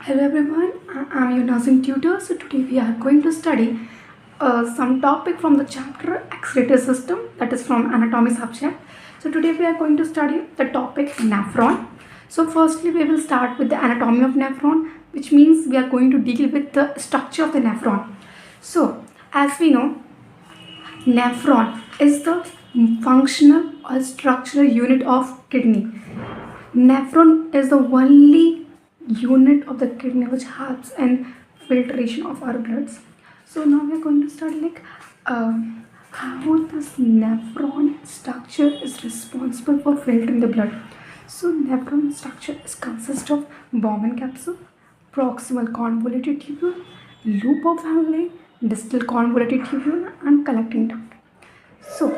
Hello everyone, I'm your nursing tutor. So today we are going to study some topic from the chapter excretory system, that is from anatomy subject. So today we are going to study the topic nephron. So firstly we will start with the anatomy of nephron, which means we are going to deal with the structure of the nephron. So as we know, nephron is the functional or structural unit of kidney. Nephron is the only unit of the kidney which helps in filtration of our bloods. So now we are going to start how this nephron structure is responsible for filtering the blood. So nephron structure is consist of Bowman capsule, proximal convoluted tubule, loop of Henle, distal convoluted tubule, and collecting duct. So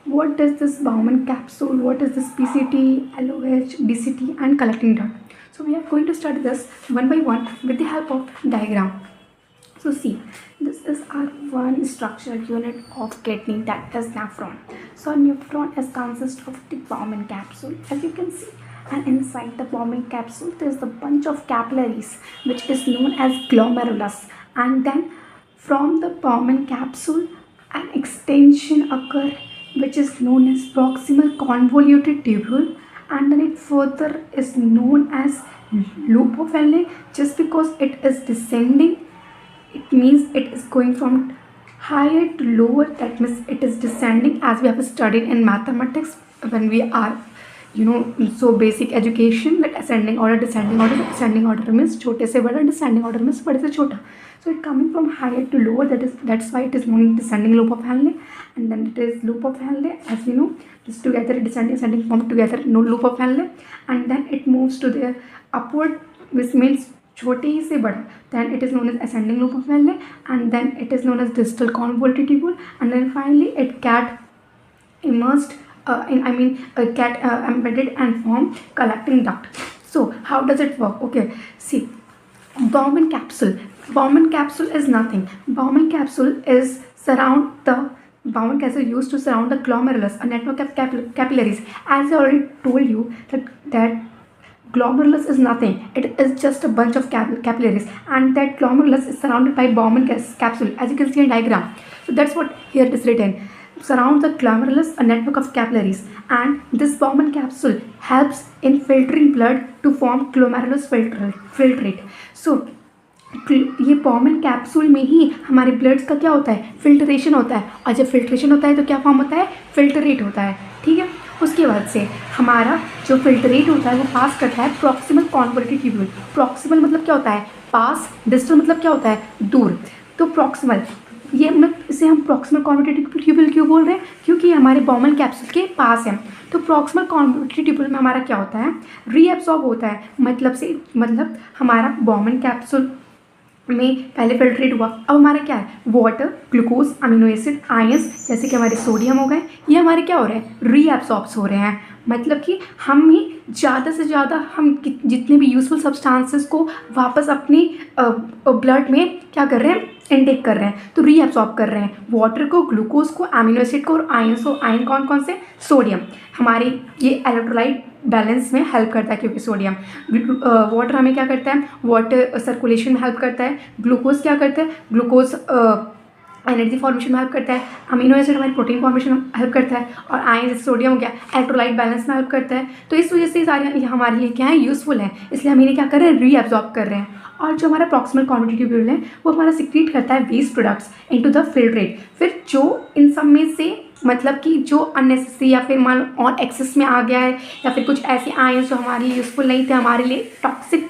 what is this Bowman capsule, what is this PCT, LOH, DCT, and collecting duct? So we are going to study this one by one with the help of diagram. So see, this is our one structural unit of kidney, that is nephron. So nephron is consist of the Bowman capsule, as you can see, and inside the Bowman capsule there is a bunch of capillaries which is known as glomerulus, and then from the Bowman capsule an extension occur which is known as proximal convoluted tubule, and then it further is known as loop of Henle. Just because it is descending, it means it is going from higher to lower, that means it is descending, as we have studied in mathematics when we are so basic education, that ascending order, descending order. Ascending order means छोटे से बड़ा, descending order means बड़े से छोटा. So it coming from higher to lower, that's why it is known descending loop of Henle, and then it is loop of Henle, as we know, just together descending ascending form together, no loop of Henle, and then it moves to the upward, which means छोटे ही से बड़ा, then it is known as ascending loop of Henle, and then it is known as distal convoluted tubule, and then finally it get immersed get embedded and form collecting duct. So how does it work? Okay, see, Bowman capsule. Bowman capsule is nothing. Bowman capsule is Bowman capsule used to surround the glomerulus, a network of capillaries. As I already told you that glomerulus is nothing. It is just a bunch of capillaries, and that glomerulus is surrounded by Bowman capsule, as you can see in diagram. So that's what here is written. Surround the glomerulus, a network of capillaries, and this Bowman capsule helps in filtering blood to form glomerulus filtrate. So ये Bowman capsule में ही हमारे bloods का क्या होता है, filtration होता है, और जब फिल्ट्रेशन होता है तो क्या फॉर्म होता है, फिल्ट्रेट होता है. ठीक है, उसके बाद से हमारा जो फिल्ट्रेट होता है वो पास करता है प्रॉक्सिमल कॉन्वोल्यूटेड ट्यूब्यूल. प्रॉक्सिमल मतलब क्या होता है, पास. डिस्टल मतलब क्या होता है, दूर. तो प्रॉक्सिमल, ये इसे हम प्रॉक्सिमल कॉन्वोल्यूटेड ट्यूब्यूल क्यों बोल रहे हैं, क्योंकि हमारे Bowman कैप्सूल के पास है. तो प्रॉक्सिमल कॉन्वोल्यूटेड ट्यूब्यूल में हमारा क्या होता है, रीएब्सॉर्ब होता है. मतलब हमारा Bowman कैप्सूल में पहले फिल्ट्रेट हुआ, अब हमारा क्या है, water, glucose, amino acid, ions, जैसे कि हमारे सोडियम हो गए, ये हमारे क्या हो रहे हैं, रीएब्सॉर्ब्स हो रहे हैं. मतलब कि हम ही ज़्यादा से ज़्यादा हम जितने भी यूजफुल सब्सटेंसेस को वापस अपनी ब्लड में क्या कर रहे हैं, इनटेक कर रहे हैं. तो रीएब्सॉर्ब कर रहे हैं वाटर को, ग्लूकोज को, अमीनो एसिड को और आयंस को. आयन कौन कौन से, सोडियम. हमारी ये इलेक्ट्रोलाइट बैलेंस में हेल्प करता है, क्योंकि सोडियम. वाटर हमें क्या करता है, वाटर सर्कुलेशन में हेल्प करता है. ग्लूकोज क्या करता है, ग्लूकोज एनर्जी फॉर्मेशन में हेल्प करता है. अमीनो एसिड हमारी प्रोटीन फॉर्मेशन में हेल्प करता है, और आयन जैसे सोडियम हो गया इलेक्ट्रोलाइट बैलेंस में हेल्प करता है. तो इस वजह से सारे हमारे लिए क्या है, यूजफुल है, इसलिए हम इन्हें क्या कर रहे हैं, रीअब्जॉर्ब कर रहे हैं. और जो हमारा प्रॉक्सिमल कॉन्वोल्यूटेड ट्यूब्यूल है वो हमारा सिक्रीट करता है waste products into the filtrate. फिर जो इन सब में से मतलब कि जो अननेसेसरी या फिर मान और एक्सेस में आ गया है, या फिर कुछ ऐसे आयंस जो हमारे लिए यूजफुल नहीं थे, हमारे लिए टॉक्सिक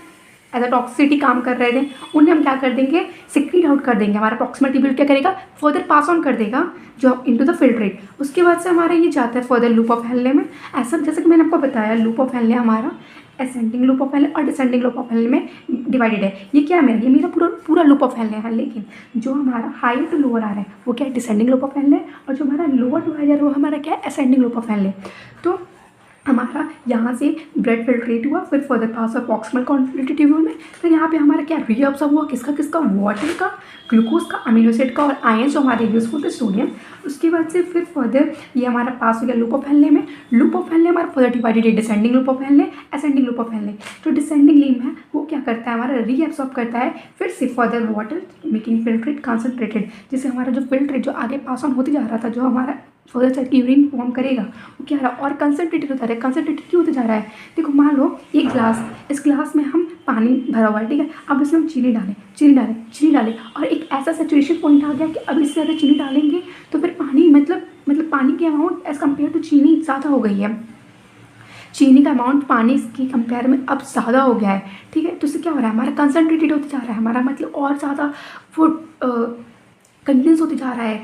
एज अ टॉक्सिसिटी काम कर रहे थे, उन्हें हम क्या कर देंगे, सिक्रीट आउट कर देंगे. हमारा प्रॉक्सिमल ट्यूब्यूल क्या करेगा, फर्दर पास ऑन कर देगा जो इनटू द फिल्ट्रेट. उसके बाद से हमारा ये जाता है फर्दर लूप ऑफ हेनले में. ऐसा जैसे कि मैंने आपको बताया, लूप ऑफ हेनले हमारा असेंडिंग लूप ऑफ हेनले और डिसेंडिंग लूप ऑफ हेनले में डिवाइडेड है. ये क्या है, ये मेरा पूरा लूप ऑफ हेनले है, लेकिन जो हमारा हायर टू लोअर आ रहा है वो क्या है, डिसेंडिंग लूप ऑफ हेनले, और जो हमारा लोअर टू हायर वो हमारा क्या है, असेंडिंग लूप ऑफ हेनले. तो हमारा यहाँ से ब्लड फिल्ट्रेट हुआ, फिर फर्दर पास हुआ प्रॉक्सिमल कॉन्वोल्यूटिव ट्यूब्यूल में। फिर यहाँ पे हमारा क्या रीअब्सॉर्ब हुआ, किसका किसका, वाटर का, ग्लूकोज का, अमीनो एसिड का और आयन जो हमारे यूजफुल थे सोडियम। उसके बाद से फिर फर्दर ये हमारा पास हो गया लूप ऑफ हेनले में। लूप ऑफ हेनले हमारा फर्दर डिवाइडेड है descending loop of Henley, ascending loop of Henley. जो डिसेंडिंग लिम्ब है वो क्या करता है, हमारा रीअब्सॉर्ब करता है फिर से further water making filtrate concentrated, जिससे हमारा जो फिल्ट्रेट जो आगे पास ऑन होते जा रहा था, जो हमारा फर्दर चल के यूरिन फॉर्म करेगा वो क्या रहा और कंसनट्रेटेड होता रहा है। कंसनट्रेटेड क्यों होते जा रहा है, देखो मान लो ये ग्लास, इस ग्लास में हम पानी भरा हुआ है, ठीक है। अब इसमें हम चीनी डालें और एक ऐसा सेचुरेशन पॉइंट आ गया कि अब इससे ज़्यादा चीनी डालेंगे तो फिर पानी मतलब पानी की अमाउंट एज़ कम्पेयर टू चीनी ज़्यादा हो गई है। चीनी का अमाउंट पानी की कंपेयर में अब ज़्यादा हो गया है, ठीक है। तो इससे क्या हो रहा है, हमारा कंसनट्रेटेड होते जा रहा है, हमारा मतलब और ज़्यादा फूड कंडेंस होते जा रहा है,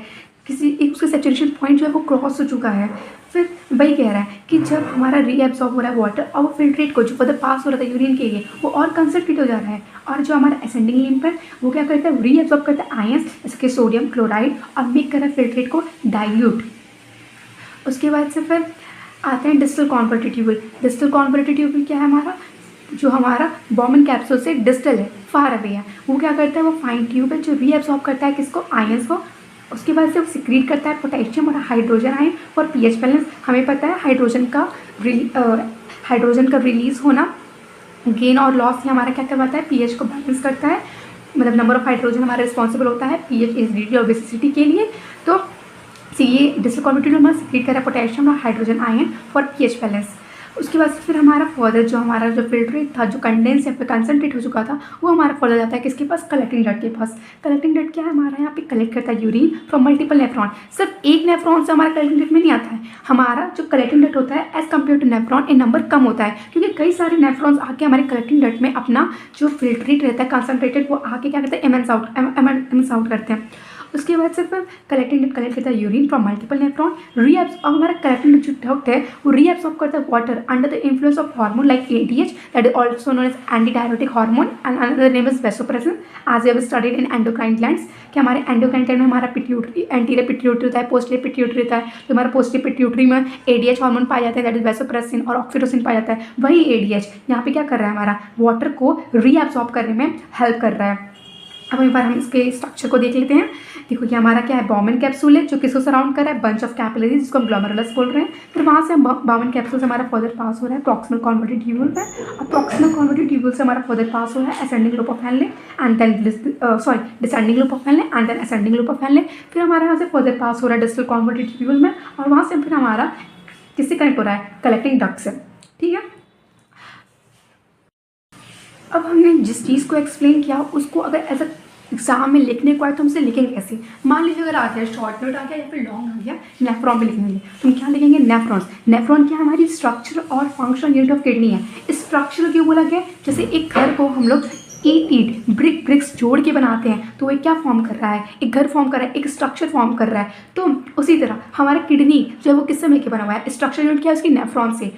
किसी एक उसका सेचुरेशन पॉइंट जो है वो क्रॉस हो चुका है। फिर वही कह रहा है कि जब हमारा रीएब्सॉर्ब हो रहा है वाटर और वो फिल्ट्रेट को जो फर्दर पास हो रहा था यूरिन के लिए वो और कंसनट्रेट हो जा रहा है, और जो हमारा असेंडिंग लिम्ब है वो क्या करता है, रीएब्सॉर्ब करता है आयंस जैसे कि सोडियम क्लोराइड और मेक कर रहा है फिल्ट्रेट को डाइल्यूट। उसके बाद से फिर आते हैं distal converted tubule. Distal converted tubule क्या है, हमारा जो हमारा बॉमन कैप्सूल से डिस्टल है, फार अवे है, वो क्या करता है, वो फाइन ट्यूब है जो रीएब्सॉर्ब करता है किसको, आयंस को। उसके बाद से वो सिक्रीट करता है पोटेशियम और hydrogen ion for pH balance. हमें पता है हाइड्रोजन का रिलीज होना, गेन और लॉस, ये हमारा क्या करवाता है, पीएच को बैलेंस करता है। मतलब नंबर ऑफ हाइड्रोजन हमारा रिस्पॉन्सिबल होता है पीएच एसिडिटी और बेसिसिटी के लिए। तो ये डिस्टल कॉन्वर्टेड हमारा सिक्रीट कर रहा है पोटेशियम और hydrogen ion for pH balance. उसके बाद फिर हमारा फर्दर जो हमारा जो फिल्ट्रेट था, जो कंडेंस या फिर कंसनट्रेट हो चुका था, वो हमारा फर्दर जाता है किसके पास, कलेक्टिंग डक्ट के पास। कलेक्टिंग डक्ट क्या है, हमारा यहाँ पे कलेक्ट करता है यूरिन फ्रॉम मल्टीपल नेफ्रॉन। सिर्फ एक नेफ्रॉन से हमारा कलेक्टिंग डक्ट में नहीं आता है, हमारा जो कलेक्टिंग डक्ट होता है as compare to nephron in number कम होता है, क्योंकि कई सारे नेफ्रॉन्स आके हमारे कलेक्टिंग डक्ट में अपना जो फिल्ट्रेट रहता है कंसनट्रेटेड वो आके क्या करते हैं, एमएनस आउट करते हैं। उसके बाद से फिर कलेक्टिंग डक्ट कलेक्ट करता है urine from multiple nephron. Reabsorb हमारा कलेक्टिंग डक्ट जो डक्ट है वो रीएब्सॉर्ब करता है water under the influence of hormone like ADH, that is also known as anti diuretic hormone and another name is vasopressin as we have studied in endocrine glands. कि हमारे endocrine gland में हमारा pituitary, anterior pituitary होता है, posterior pituitary होता है। तो हमारा पोस्टीरियर पिट्यूटरी में एडीएच हार्मोन पाया जाता है, दैट इज वेसोप्रेसिन और ऑक्सीटोसिन पाया जाता है। वही एडीएच यहाँ पे क्या कर रहा है, हमारा वाटर को रीएब्सॉर्ब करने में हेल्प कर रहा है। अब एक बार हम इसके स्ट्रक्चर को देख लेते हैं। देखो ये हमारा क्या है, बॉमन कैप्सूल है जो किसको सराउंड कर रहा है, बंच ऑफ कैपिलरीज जिसको हम ग्लोमेरुलस बोल रहे हैं। फिर वहाँ से हम बॉमन कैप्सूल से हमारा फर्दर पास हो रहा है प्रॉक्सिमल कॉन्वर्टेड ट्यूब्यूल पे, और प्रॉक्सिमल कॉन्वर्टेड ट्यूब्यूल से हमारा फर्दर पास हो रहा है ascending loop of Henle and then descending loop of Henle and then ascending loop of Henle. फिर हमारा यहाँ से फर्दर पास हो रहा है डिस्टल कॉन्वर्टेड ट्यूब्यूल में, और वहाँ से फिर हमारा किससे कनेक्ट हो रहा है, कलेक्टिंग डक्ट से, ठीक है। अब हमने जिस चीज़ को एक्सप्लेन किया उसको अगर एज एग्जाम में लिखने को आए तो हमसे लिखेंगे कैसे। मान लीजिए अगर आ गया शॉर्ट नोट आ गया या फिर लॉन्ग आ गया, नेफ्रॉन में लिखेंगे तो हम क्या लिखेंगे, नेफ्रॉन्स। नेफ्रॉन क्या हमारी स्ट्रक्चर और फंक्शन यूनिट ऑफ किडनी है। इस स्ट्रक्चर क्यों बोला गया, जैसे एक घर को हम लोग ईट ब्रिक्स जोड़ के बनाते हैं तो वो क्या फॉर्म कर रहा है, एक घर फॉर्म कर रहा है, एक स्ट्रक्चर फॉर्म कर रहा है। तो उसी तरह हमारा किडनी जो है वो किससे मिलकर बना हुआ है, स्ट्रक्चर यूनिट क्या है उसकी, नेफ्रॉन से।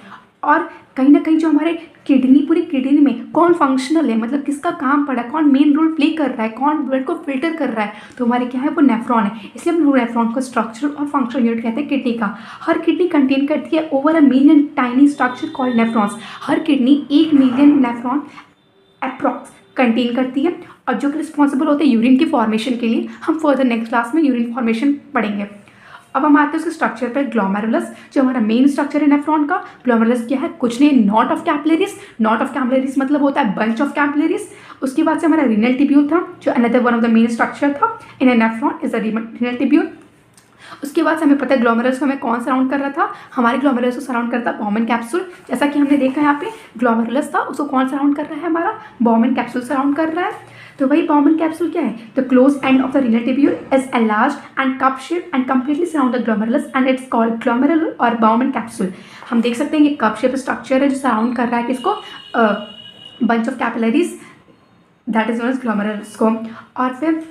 और कहीं ना कहीं जो हमारे किडनी, पूरी किडनी में कौन फंक्शनल है, मतलब किसका काम पड़ा है, कौन मेन रोल प्ले कर रहा है, कौन ब्लड को फिल्टर कर रहा है, तो हमारे क्या है वो नेफ्रॉन है। इसलिए हम नेफ्रॉन को स्ट्रक्चर और फंक्शन यूनिट कहते हैं किडनी का। हर किडनी कंटेन करती है over 1 million tiny structure called nephrons. हर kidney 1 million nephron approx contain करती है, और जो कि रिस्पॉन्सिबल होते हैं यूरिन की फॉर्मेशन के लिए। हम फर्दर नेक्स्ट क्लास में यूरिन फॉर्मेशन पढ़ेंगे। अब हम आते हैं उसके स्ट्रक्चर पर, ग्लोमेरुलस जो हमारा मेन स्ट्रक्चर है नेफ्रॉन का। ग्लोमेरुलस क्या है, कुछ नहीं, not of capillaries. Not of capillaries मतलब होता है बंच ऑफ कैपिलरीज। उसके बाद से हमारा रीनल टिब्यूल था जो another one of the main structure था in a nephron is the renal tubule. उसके बाद से हमें पता है ग्लोमेरुलस को हमें कौन सराउंड कर रहा था, हमारे ग्लोमेरुलस को सराउंड करता है बॉमन कैप्सूल। जैसा कि हमने देखा यहाँ पे ग्लोमेरुलस था, उसको कौन सराउंड कर रहा है, हमारा बॉमन कैप्सूल सराउंड कर रहा है। तो वही बॉमन कैप्सूल क्या है, the close end of the renal tubule is enlarge and cup shape and completely surround the glomerulus and it's called glomerular और बॉमन कैप्सूल। हम देख सकते हैं ये कप शेप स्ट्रक्चर है जो सराउंड कर रहा है किसको, bunch of capillaries, that is known as glomerulus को। और फिर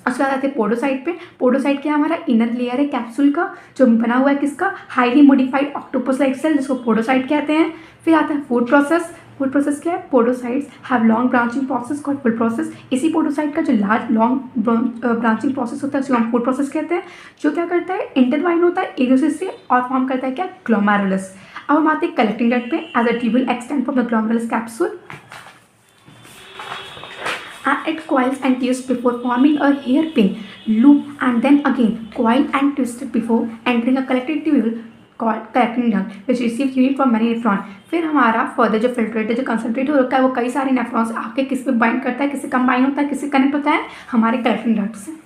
उसके बाद आते हैं पोडोसाइट पे। पोडोसाइट क्या हमारा इनर लेयर है कैप्सूल का जो बना हुआ है किसका, highly modified octopus like cell जिसको पोडोसाइट कहते हैं। फिर आता है फूड प्रोसेस। वुड प्रोसेस क्या है? Podocytes have long branching process called would process. इसी पोडोसाइट का जो लार्ज लॉन्ग ब्रांचिंग प्रोसेस होता है उसको हम वुड प्रोसेस कहते हैं, जो क्या करता है? इंटरवाइन होता है एक दूसरे से और फॉर्म करता है क्या? ग्लोमेरुलस। अब हम आते हैं कलेक्टिंग डक्ट पे। As a tubule extend from the glomerulus capsule and it coils and twists before forming a hairpin loop and then again coil and twisted before entering a collecting tubule called collecting duct which receives unit from many nephron। फिर हमारा further जो filtrate जो concentrate होता है वो कई सारे nephrons आके किस पे बाइंड करता है, किससे कंबाइन होता है, किससे कनेक्ट होता है? हमारे कलेक्टिंग डक्ट से।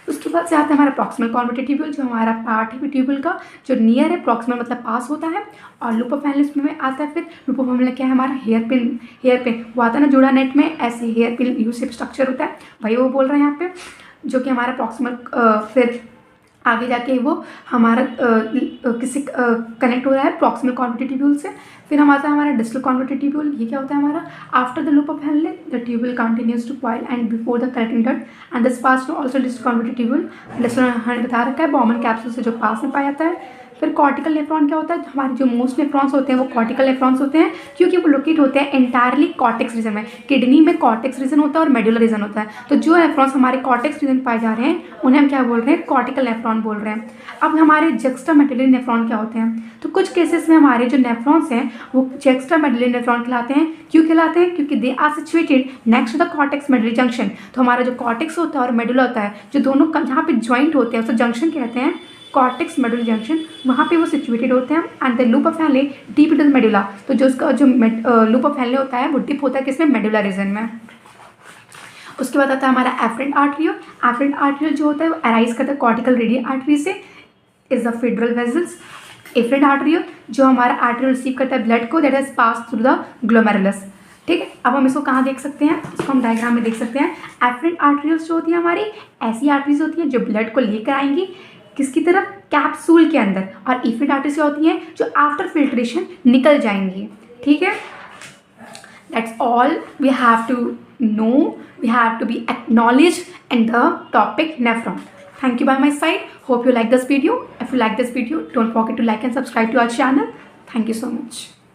उसके बाद से आता है हमारा प्रॉक्सिमल कॉन्वर्टेड ट्यूब्यूल, जो हमारा पार्ट है ट्यूब्यूल का जो नियर है, प्रॉक्सिमल मतलब पास होता है। और लूपोफाइनलिस में आता है। फिर लूपोफाइनल क्या है? हमारा हेयर पिन वो आता है ना जुड़ा नेट में, ऐसे hair pin U shape structure होता है, वही वो बोल रहे हैं यहाँ पे, जो कि हमारा प्रॉक्सिमल फिर आगे जाके वो हमारा किसी कनेक्ट हो रहा है प्रॉक्सिमल कॉन्वर्टेड ट्यूब्यूल से। फिर हम आता है हमारा डिस्टल कॉन्वर्टेड ट्यूब्यूल। ये क्या होता है हमारा? After the loop of Henle the tubule continues to coil and before the collecting duct and this pass to also distal converted tubule. Distal हमने बता रखा है बॉमन कैप्सूल से जो पास में पाया जाता है। फिर कॉर्टिकल नेफ्रॉन क्या होता है? हमारे जो मोस्ट नेफ्रॉन्स होते हैं वो कॉर्टिकल नेफ्रॉन्स होते हैं, क्योंकि वो लोकेट होते हैं एंटायरली कॉर्टेक्स रीजन में। किडनी में कॉर्टेक्स रीजन होता है और मेडुलर रीजन होता है। तो जो नेफ्रॉन्स हमारे कॉर्टेक्स रीजन पाए जा रहे हैं उन्हें हम क्या बोल रहे हैं? कॉर्टिकल नेफ्रॉन बोल रहे हैं। अब हमारे जेक्स्ट्रा मेडुलरी नेफ्रॉन क्या होते हैं? तो कुछ केसेस में हमारे जो नेफ्रॉन्स हैं वो जेक्स्ट्रा मेडुलरी नेफ्रॉन कहलाते हैं। क्यों कहलाते हैं? क्योंकि they are situated next to the cortex medullary junction. तो हमारा जो कॉर्टेक्स होता है और मेडुला होता है, जो दोनों जहाँ पे ज्वाइंट होते हैं उसे जंक्शन कहते हैं, कॉर्टेक्स मेडुला जंक्शन, वहाँ पे वो सिचुएटेड होते हैं। And the loop of Henley deep into the medulla. तो जो उसका जो लूप ऑफ हेनले होता है वो डीप होता है किसमें? मेडुला रीजन में। उसके बाद आता है हमारा एफरेंट आर्टरियोल। एफरेंट आर्टरियोल जो होता है वो अराइज करता है कॉर्टिकल रेडियल आर्टरी से, is the federal vessels. Afferent arteriole जो हमारा आर्टरियोल रिसीव करता है ब्लड को, that has pass through the glomerulus. ठीक है, अब हम इसको कहाँ देख सकते हैं? इसको हम डायग्राम में देख सकते हैं। एफरेंट आर्टरियोल्स जो होती है हमारी ऐसी आर्टरीज होती हैं जो ब्लड को लेकर आएंगी किसकी तरफ? कैप्सूल के अंदर। और एफरेंट आर्टरीज होती हैं जो आफ्टर फिल्ट्रेशन निकल जाएंगी। ठीक है, that's all we have to know, we have to be acknowledged in the topic nephron. Thank you by my side. Hope you like this video. If you like this video, don't forget to like and subscribe to our channel. Thank you so much.